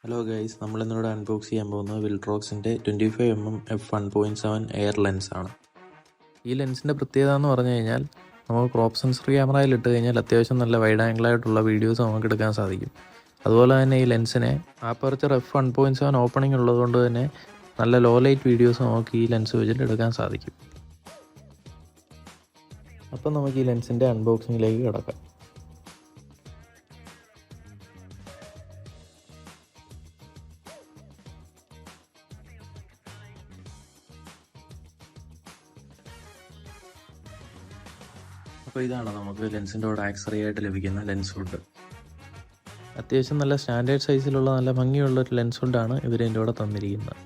Hello guys, നമ്മളിന്നിവിടെ unbox ചെയ്യാൻ പോകുന്നത് വിൽട്രോക്സിൻ്റെ 25mm f1.7 air ലെൻസാണ്. ഈ ലെൻസിൻ്റെ പ്രത്യേകത എന്ന് പറഞ്ഞു കഴിഞ്ഞാൽ നമുക്ക് ക്രോപ്പ് സെൻസർ ക്യാമറയിൽ ഇട്ട് കഴിഞ്ഞാൽ അത്യാവശ്യം നല്ല വൈഡ് ആംഗിളായിട്ടുള്ള വീഡിയോസ് നമുക്ക് എടുക്കാൻ സാധിക്കും. അതുപോലെ തന്നെ ഈ ലെൻസിന് ആപ്പർച്ചർ f1.7 ഓപ്പണിംഗ് ഉള്ളതുകൊണ്ട് തന്നെ നല്ല ലോ ലൈറ്റ് വീഡിയോസ് നമുക്ക് ഈ ലെൻസ് വെച്ചിട്ട് എടുക്കാൻ സാധിക്കും. അപ്പം നമുക്ക് ഈ ലെൻസിൻ്റെ അൺബോക്സിങ്ങിലേക്ക് കിടക്കാം. അപ്പോൾ ഇതാണ് നമുക്ക് ലെൻസിൻ്റെ കൂടെ ആക്സറി ആയിട്ട് ലഭിക്കുന്ന ലെൻസ് ഹുഡ്. അത്യാവശ്യം നല്ല സ്റ്റാൻഡേർഡ് സൈസിലുള്ള നല്ല ഭംഗിയുള്ള ഒരു ലെൻസ് ഹുഡാണ് ഇവരെൻ്റെ കൂടെ തന്നിരിക്കുന്നത്.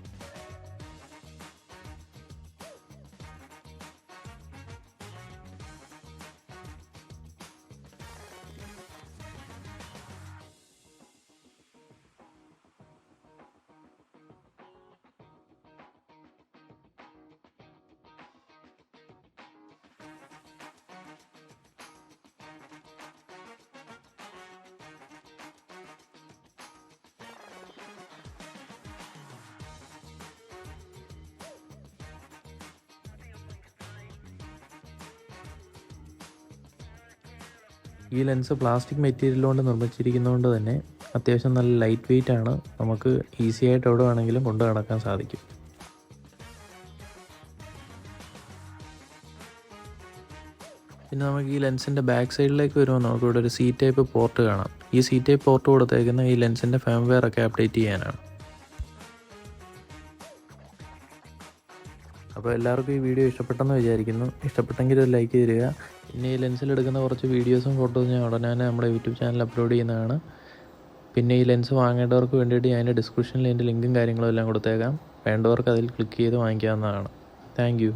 ഈ ലെൻസ് പ്ലാസ്റ്റിക് മെറ്റീരിയൽ കൊണ്ട് നിർമ്മിച്ചിരിക്കുന്നതുകൊണ്ട് തന്നെ അത്യാവശ്യം നല്ല ലൈറ്റ് വെയിറ്റ് ആണ്. നമുക്ക് ഈസി ആയിട്ട് എവിടെ വേണമെങ്കിലും കൊണ്ടു നടക്കാൻ സാധിക്കും. പിന്നെ നമുക്ക് ഈ ലെൻസിൻ്റെ ബാക്ക് സൈഡിലേക്ക് വരുമ്പോൾ നമുക്കിവിടെ ഒരു സി ടൈപ്പ് പോർട്ട് കാണാം. ഈ സി ടൈപ്പ് പോർട്ട് കൊടുത്തേക്കുന്ന ഈ ലെൻസിൻ്റെ ഫേംവെയർ ഒക്കെ അപ്ഡേറ്റ് ചെയ്യാനാണ്. അപ്പോൾ എല്ലാവർക്കും ഈ വീഡിയോ ഇഷ്ടപ്പെട്ടെന്ന് വിചാരിക്കുന്നു. ഇഷ്ടപ്പെട്ടെങ്കിൽ ഒരു ലൈക്ക് തരിക. പിന്നെ ഈ ലെൻസിലെടുക്കുന്ന കുറച്ച് വീഡിയോസും ഫോട്ടോസും ഞാൻ ഉടനെ തന്നെ നമ്മുടെ യൂട്യൂബ് ചാനൽ അപ്ലോഡ് ചെയ്യുന്നതാണ്. പിന്നെ ഈ ലെൻസ് വാങ്ങേണ്ടവർക്ക് വേണ്ടിയിട്ട് ഞാൻ ഡിസ്ക്രിപ്ഷനിൽ അതിൻ്റെ ലിങ്കും കാര്യങ്ങളും എല്ലാം കൊടുത്തേക്കാം. വേണ്ടവർക്ക് അതിൽ ക്ലിക്ക് ചെയ്ത് വാങ്ങിക്കാവുന്നതാണ്. Thank you.